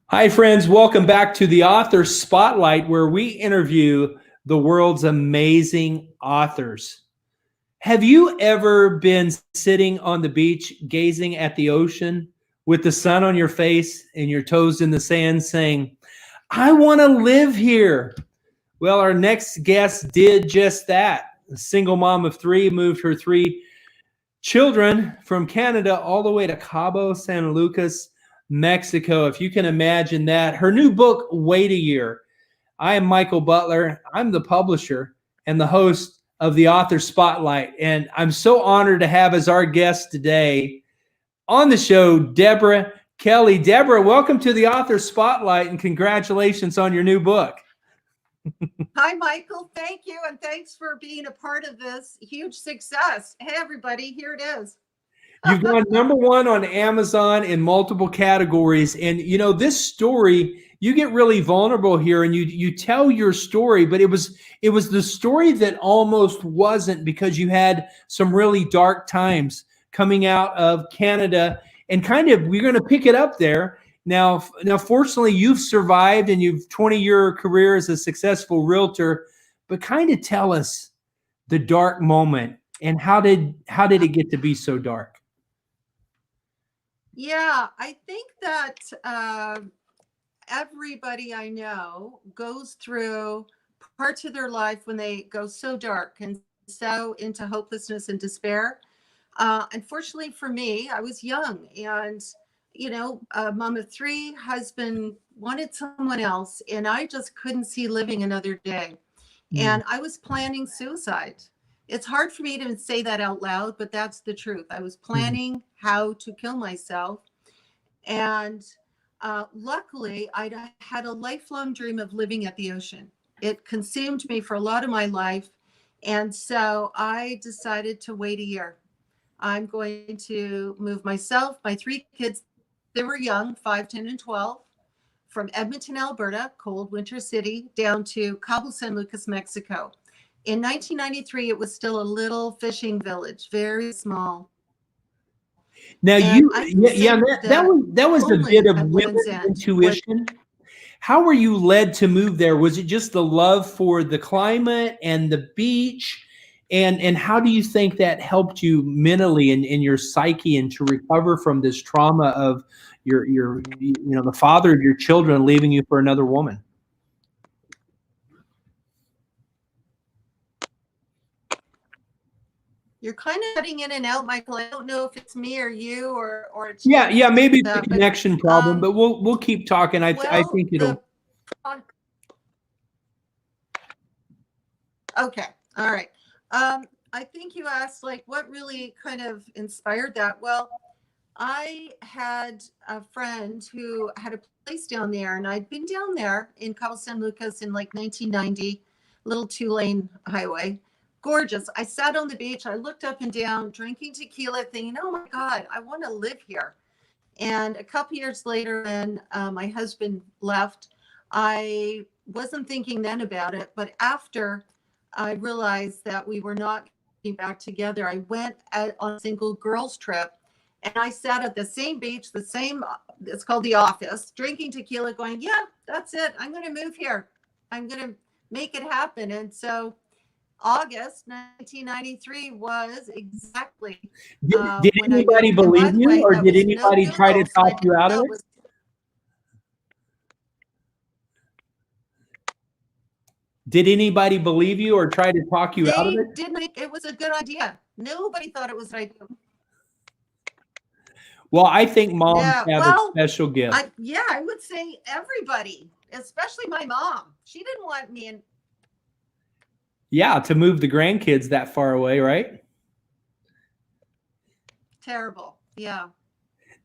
Hi, friends. Welcome back to the Author Spotlight, where we interview the world's amazing authors. Have you ever been sitting on the beach gazing at the ocean with the sun on your face and your toes in the sand saying, I want to live here? Well, our next guest did just that. A single mom of three moved her three children from Canada all the way to Cabo San Lucas, Mexico. If you can imagine that. Her new book, Wait a Year. I am Michael Butler. I'm the publisher and the host of the Author Spotlight. And I'm so honored to have as our guest today on the show, Debra Kelly. Debra, welcome to the Author Spotlight and congratulations on your new book. Hi, Michael. Thank you. And thanks for being a part of this huge success. Hey, everybody, here it is. You've gone #1 on Amazon in multiple categories. And, you know, this story, you get really vulnerable here and you tell your story, but it was the story that almost wasn't, because you had some really dark times coming out of Canada, and kind of, we're going to pick it up there. Now, fortunately, you've survived and you've 20-year career as a successful realtor, but kind of tell us the dark moment and how did it get to be so dark? Yeah, I think that everybody I know goes through parts of their life when they go so dark and so into hopelessness and despair. Unfortunately for me, I was young and, you know, a mom of three, husband wanted someone else, and I just couldn't see living another day. And I was planning suicide. It's hard for me to say that out loud, but that's the truth. I was planning how to kill myself. And luckily, I had a lifelong dream of living at the ocean. It consumed me for a lot of my life. And so I decided to wait a year. I'm going to move myself, my three kids, they were young, 5, 10, and 12, from Edmonton, Alberta, cold winter city, down to Cabo San Lucas, Mexico. In 1993, it was still a little fishing village, very small. Now, And that was a bit of women's intuition. How were you led to move there? Was it just the love for the climate and the beach? And how do you think that helped you mentally and in your psyche, and to recover from this trauma of your the father of your children leaving you for another woman? You're kind of cutting in and out, Michael. I don't know if it's me or you or it's yeah, maybe it's a connection problem, but we'll keep talking. I think it'll. Okay, all right. I think you asked, like, what really kind of inspired that. Well, I had a friend who had a place down there, and I'd been down there in Cabo San Lucas in like 1990, little 2-lane highway. Gorgeous. I sat on the beach. I looked up and down, drinking tequila, thinking, oh my God, I want to live here. And a couple years later, when my husband left, I wasn't thinking then about it. But after I realized that we were not getting back together, I went on a single girls trip. And I sat at the same beach, it's called The Office, drinking tequila, going, yeah, that's it. I'm going to move here. I'm going to make it happen. And so August 1993 was exactly. Did anybody believe you, or did anybody try to talk you out of it? Did anybody believe you or try to talk you out of it? They didn't think it was a good idea. Nobody thought it was a good idea. Well, I think moms have a special gift. I would say everybody, especially my mom. She didn't want me in. Yeah, to move the grandkids that far away, right? Terrible. Yeah.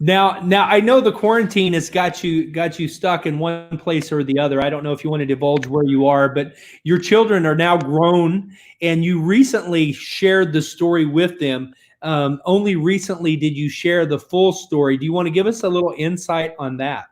Now I know the quarantine has got you stuck in one place or the other. I don't know if you want to divulge where you are, but your children are now grown, and you recently shared the story with them. Only recently did you share the full story. Do you want to give us a little insight on that?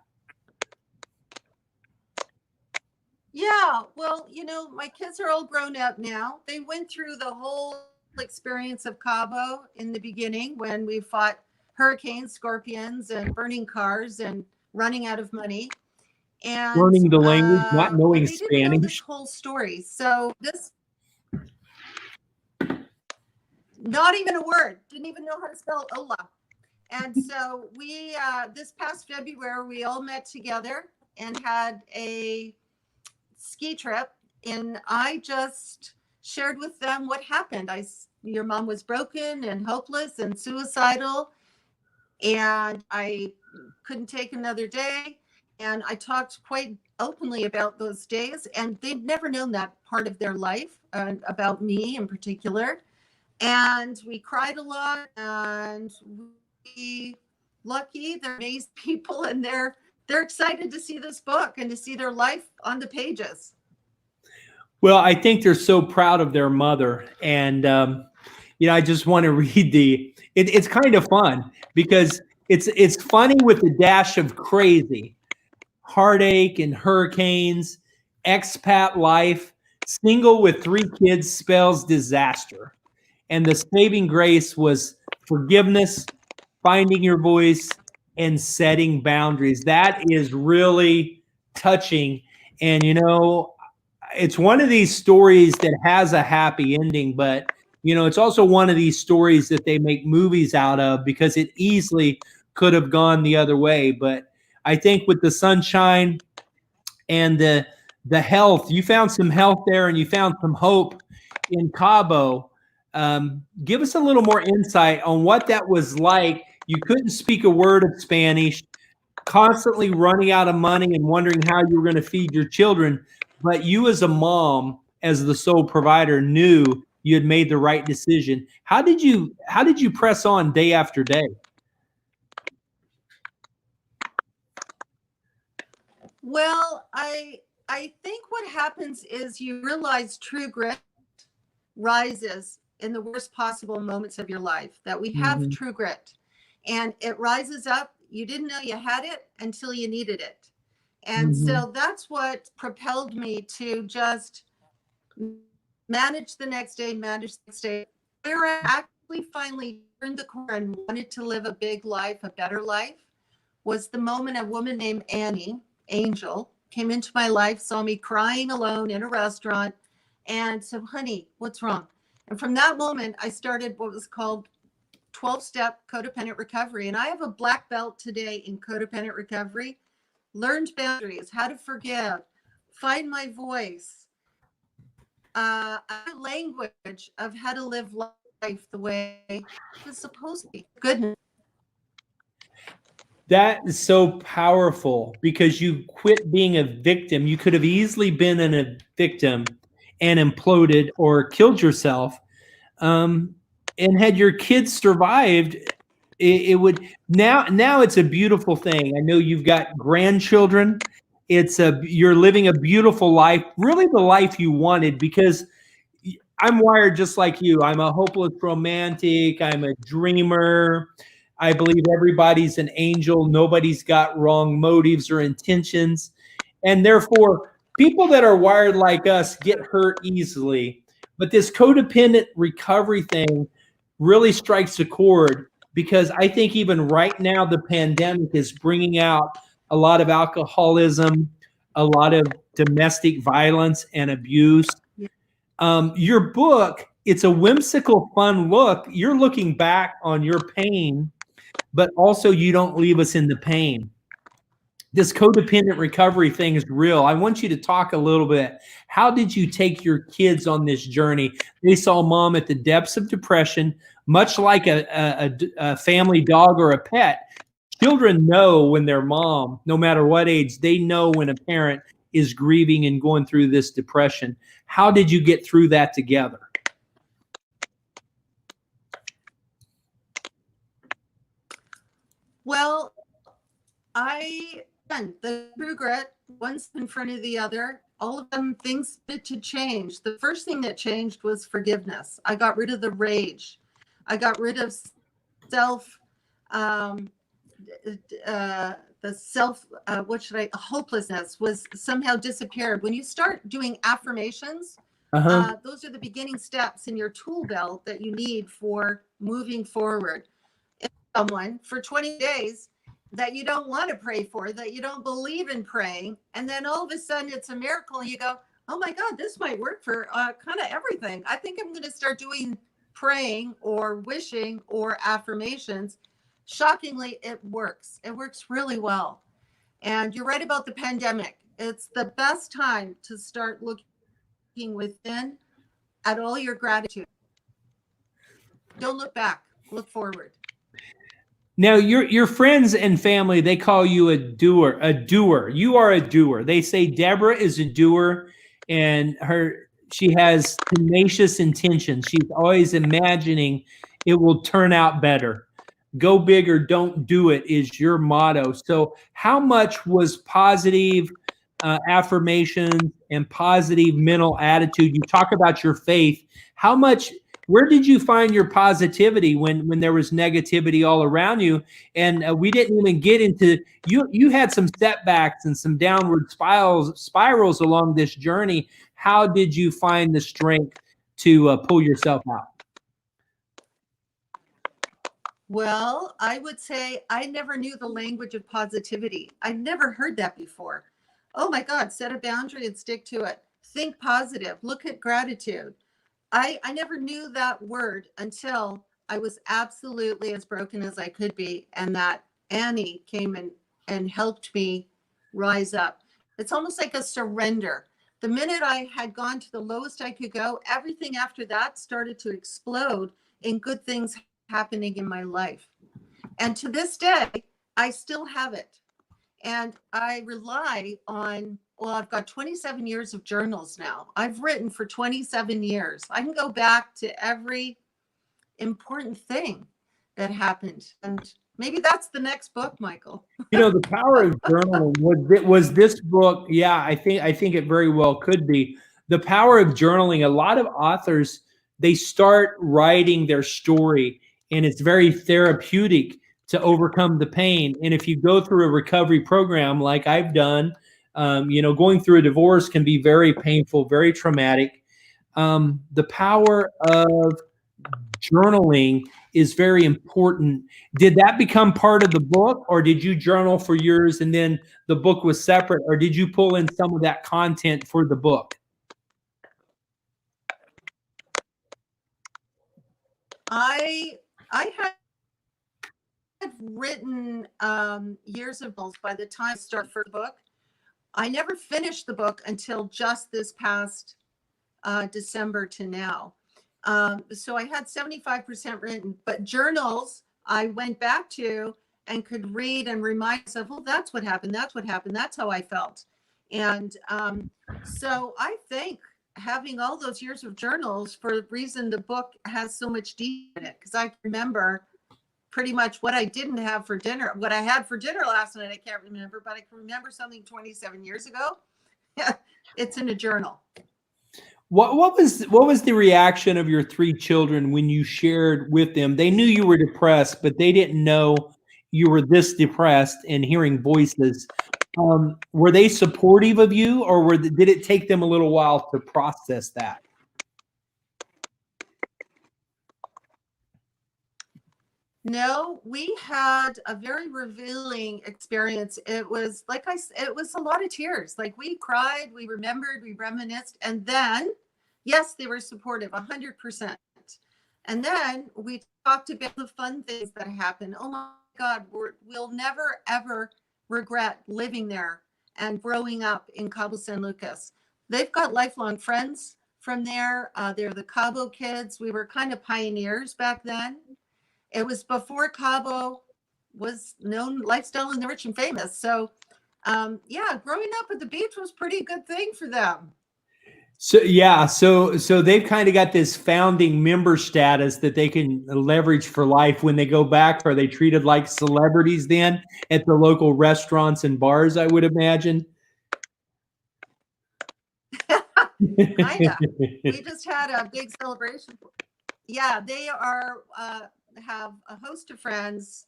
Yeah, well, you know, my kids are all grown up now. They went through the whole experience of Cabo in the beginning when we fought hurricanes, scorpions, and burning cars and running out of money. And Learning the language, not well, knowing they didn't know this Spanish. whole story. So this, not even a word, didn't even know how to spell hola. And so we, this past February, we all met together and had a ski trip. And I just shared with them what happened. Your mom was broken and hopeless and suicidal, and I couldn't take another day. And I talked quite openly about those days, and they'd never known that part of their life, about me in particular. And we cried a lot, and we lucky, they're amazing people, and they're excited to see this book and to see their life on the pages. Well, I think they're so proud of their mother. And, I just want to read it's kind of fun because it's funny with a dash of crazy. Heartache and hurricanes, expat life, single with 3 kids spells disaster. And the saving grace was forgiveness, finding your voice, and setting boundaries. That is really touching. And, it's one of these stories that has a happy ending, but, it's also one of these stories that they make movies out of because it easily could have gone the other way. But I think with the sunshine and the health, you found some health there and you found some hope in Cabo. Give us a little more insight on what that was like. You couldn't speak a word of Spanish, constantly running out of money and wondering how you were going to feed your children. But you as a mom, as the sole provider, knew you had made the right decision. How did you press on day after day? Well, I think what happens is you realize true grit rises in the worst possible moments of your life, that we have Mhm. true grit, and it rises up. You didn't know you had it until you needed it. And Mhm. so that's what propelled me to just manage the next day, manage the next day. Where I actually finally turned the corner and wanted to live a big life, a better life, was the moment a woman named Annie, Angel, came into my life, saw me crying alone in a restaurant, and said, honey, what's wrong? And from that moment, I started what was called 12-step codependent recovery. And I have a black belt today in codependent recovery, learned boundaries, how to forgive, find my voice, a language of how to live life the way it's supposed to be. Goodness. That is so powerful because you quit being a victim. You could have easily been a victim and imploded or killed yourself. Um, and had your kids survived, it would now it's a beautiful thing. I know you've got grandchildren. You're living a beautiful life, really the life you wanted, because I'm wired just like you. I'm a hopeless romantic. I'm a dreamer. I believe everybody's an angel. Nobody's got wrong motives or intentions. And therefore, people that are wired like us get hurt easily. But this codependent recovery thing really strikes a chord because I think even right now, the pandemic is bringing out a lot of alcoholism, a lot of domestic violence and abuse. Your book, it's a whimsical, fun look. You're looking back on your pain, but also you don't leave us in the pain. This codependent recovery thing is real. I want you to talk a little bit. How did you take your kids on this journey? They saw mom at the depths of depression, much like a family dog or a pet. Children know when their mom, no matter what age, they know when a parent is grieving and going through this depression. How did you get through that together? Well, the true grit, one's in front of the other. All of them things that to change. The first thing that changed was forgiveness. I got rid of the rage. I got rid of self, um, the self, hopelessness was somehow disappeared. When you start doing affirmations, Uh-huh. those are the beginning steps in your tool belt that you need for moving forward. someone for 20 days that you don't want to pray for, that you don't believe in praying, and then all of a sudden it's a miracle and you go, oh my God, this might work for kind of everything. I think I'm going to start doing praying or wishing or affirmations. Shockingly, it works. It works really well. And you're right about the pandemic. It's the best time to start looking within at all your gratitude. Don't look back, look forward. Now, your friends and family, they call you a doer, a doer. You are a doer. They say Debra is a doer, and she has tenacious intentions. She's always imagining it will turn out better. Go big or don't do it is your motto. So how much was positive affirmations and positive mental attitude? You talk about your faith. How much, where did you find your positivity when there was negativity all around you? And we didn't even get into, you had some setbacks and some downward spirals along this journey. How did you find the strength to pull yourself out? Well, I would say I never knew the language of positivity. I never heard that before. Oh my God, set a boundary and stick to it. Think positive. Look at gratitude. I never knew that word until I was absolutely as broken as I could be. And that Annie came and helped me rise up. It's almost like a surrender. The minute I had gone to the lowest I could go, everything after that started to explode in good things happening in my life. And to this day, I still have it. And I rely on, well, I've got 27 years of journals now. I've written for 27 years. I can go back to every important thing that happened. And maybe that's the next book, Michael. You know, the power of journaling was this book. Yeah, I think it very well could be. The power of journaling. A lot of authors, they start writing their story, and it's very therapeutic to overcome the pain. And if you go through a recovery program like I've done, going through a divorce can be very painful, very traumatic. The power of journaling is very important. Did that become part of the book, or did you journal for yours and then the book was separate, or did you pull in some of that content for the book? I had written years of books by the time I started for the book. I never finished the book until just this past December to now. So I had 75% written, but journals I went back to and could read and remind myself, well, that's what happened. That's what happened. That's how I felt. And so I think having all those years of journals for the reason the book has so much detail in it, because I remember pretty much what I didn't have for dinner, what I had for dinner last night. I can't remember, but I can remember something 27 years ago. Yeah, it's in a journal. What was the reaction of your three children when you shared with them? They knew you were depressed, but they didn't know you were this depressed and hearing voices. Were they supportive of you, or did it take them a little while to process that? No, we had a very revealing experience. It was it was a lot of tears. Like we cried, we remembered, we reminisced, and then, yes, they were supportive, 100%. And then we talked about the fun things that happened. Oh my God, we'll never ever regret living there and growing up in Cabo San Lucas. They've got lifelong friends from there. They're the Cabo kids. We were kind of pioneers back then. It was before Cabo was known lifestyle and the rich and famous. So, yeah, growing up at the beach was pretty good thing for them. So yeah, so they've kind of got this founding member status that they can leverage for life when they go back. Are they treated like celebrities then at the local restaurants and bars, I would imagine? Kinda. We just had a big celebration. Yeah, they are have a host of friends,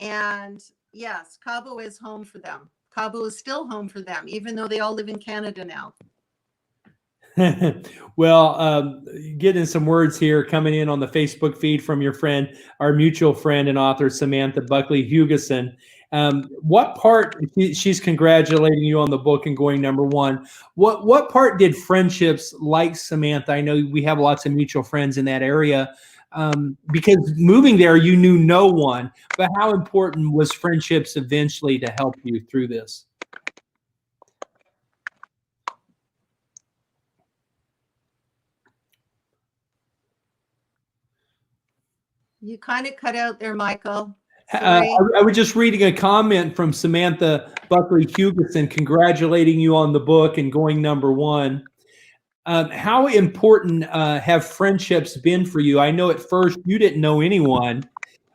and yes, Cabo is home for them. Cabo is still home for them, even though they all live in Canada now. Well, getting some words here coming in on the Facebook feed from your friend, our mutual friend and author, Samantha Buckley Hugeson. What part, she's congratulating you on the book and going #1. What part did friendships like Samantha? I know we have lots of mutual friends in that area. Because moving there, you knew no one, but how important was friendships eventually to help you through this? You kind of cut out there, Michael. I, Sorry. I was just reading a comment from Samantha Buckley Hugeson congratulating you on the book and going #1. How important have friendships been for you? I know at first you didn't know anyone,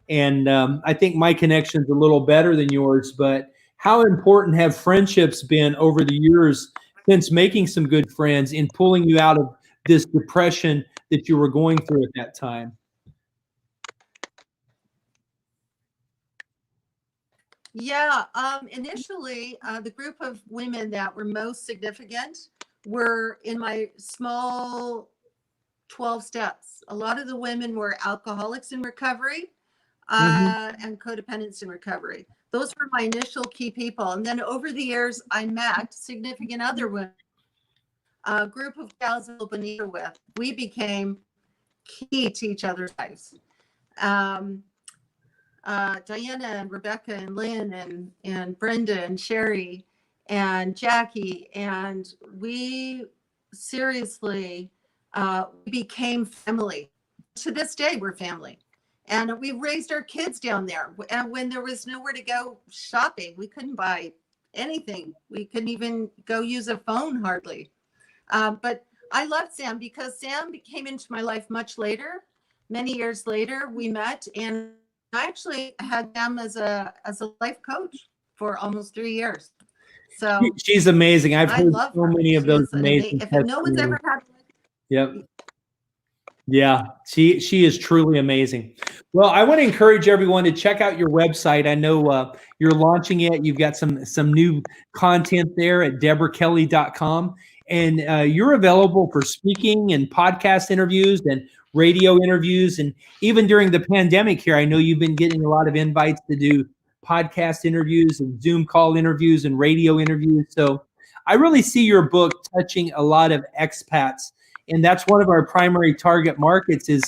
and I think my connection's a little better than yours, but how important have friendships been over the years since making some good friends in pulling you out of this depression that you were going through at that time? Yeah, initially, the group of women that were most significant were in my small 12 steps. A lot of the women were alcoholics in recovery Mhm. and codependents in recovery. Those were my initial key people. And then over the years, I met significant other women, a group of gals I opened with. We became key to each other's lives. Um, Diana and Rebecca and Lynn and Brenda and Sherry and Jackie. And we seriously became family. To this day, we're family. And we raised our kids down there. And when there was nowhere to go shopping, we couldn't buy anything. We couldn't even go use a phone hardly. But I loved Sam because Sam came into my life much later. Many years later, we met, and I actually had them as a life coach for almost 3 years. So She's amazing. I've I heard love so her. many of She those is an amazing. amazing If no one's testimonies. ever had, Yep. Yeah, she is truly amazing. Well, I want to encourage everyone to check out your website. I know you're launching it. You've got some new content there at debrakelly.com, and you're available for speaking and podcast interviews and radio interviews. And even during the pandemic here, I know you've been getting a lot of invites to do podcast interviews and Zoom call interviews and radio interviews. So I really see your book touching a lot of expats, and that's one of our primary target markets. Is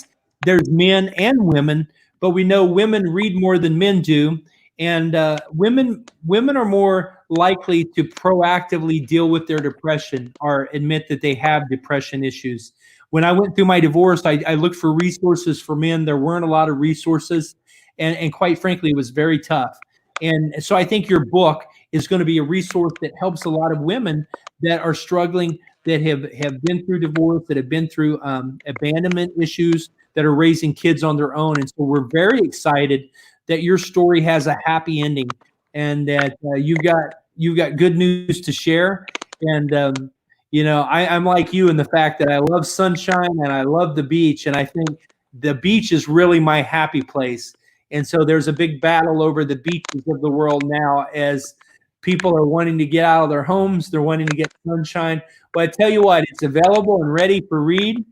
there's men and women, but we know women read more than men do, and women are more likely to proactively deal with their depression or admit that they have depression issues. When I went through my divorce, I looked for resources for men. There weren't a lot of resources, and quite frankly, it was very tough. And so I think your book is going to be a resource that helps a lot of women that are struggling, that have been through divorce, that have been through abandonment issues, that are raising kids on their own. And so we're very excited that your story has a happy ending, and that you've got good news to share. And I'm like you in the fact that I love sunshine and I love the beach, and I think the beach is really my happy place. And so there's a big battle over the beaches of the world now, as people are wanting to get out of their homes. They're wanting to get sunshine. But I tell you what, it's available and ready for read,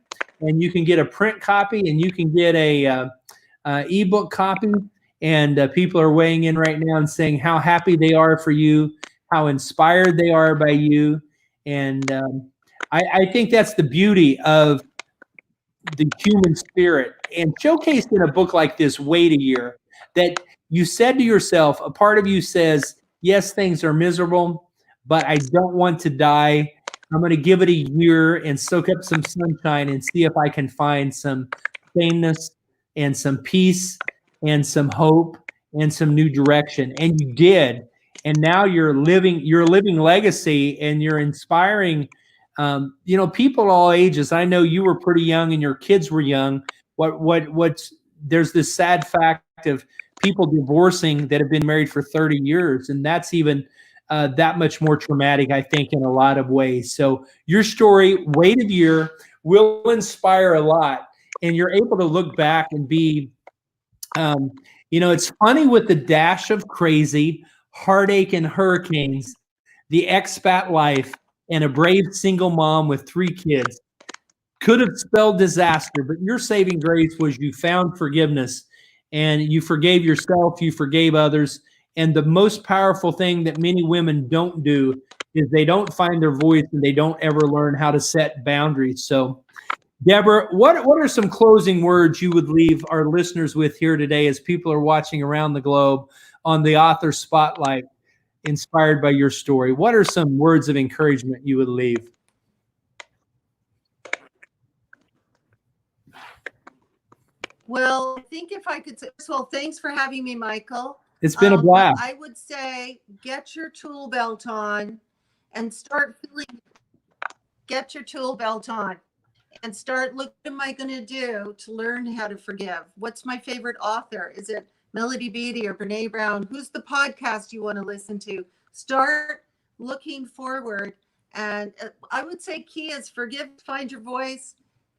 and you can get a print copy and you can get a ebook copy. And people are weighing in right now and saying how happy they are for you, how inspired they are by you. And I think that's the beauty of the human spirit, and showcased in a book like this. Wait a year, that you said to yourself, a part of you says, yes, things are miserable, but I don't want to die. I'm going to give it a year and soak up some sunshine and see if I can find some sameness and some peace and some hope and some new direction. And you did. And now you're living legacy, and you're inspiring people all ages. I know you were pretty young and your kids were young. What's There's this sad fact of people divorcing that have been married for 30 years, and that's even that much more traumatic, I think, in a lot of ways. So your story, wait a year, will inspire a lot, and you're able to look back and be, it's funny with the dash of crazy, heartache and hurricanes, the expat life, and a brave single mom with 3 kids. Could have spelled disaster, but your saving grace was you found forgiveness and you forgave yourself, you forgave others. And the most powerful thing that many women don't do is they don't find their voice and they don't ever learn how to set boundaries. So, Debra, what are some closing words you would leave our listeners with here today as people are watching around the globe on the Author Spotlight, inspired by your story? What are some words of encouragement you would leave? Well, I think if I could say, well, thanks for having me, Michael. It's been a blast. I would say get your tool belt on and start feeling, get your tool belt on and start looking, what am I going to do to learn how to forgive? What's my favorite author? Is it Melody Beattie or Brene Brown? Who's the podcast you want to listen to? Start looking forward. And I would say key is forgive, find your voice,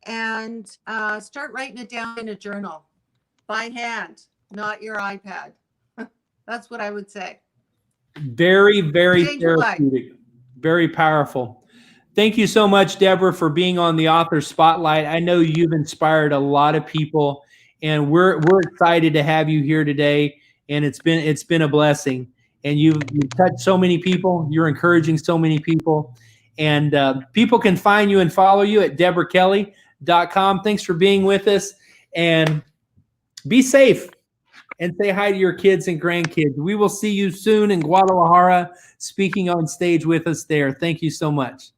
and start writing it down in a journal by hand, not your iPad. That's what I would say. Very, very therapeutic, very powerful. Thank you so much, Debra, for being on the Author Spotlight. I know you've inspired a lot of people, and we're excited to have you here today. And it's been a blessing. And you've touched so many people. You're encouraging so many people. And people can find you and follow you at DebraKelly.com. Thanks for being with us. And be safe. And say hi to your kids and grandkids. We will see you soon in Guadalajara, speaking on stage with us there. Thank you so much.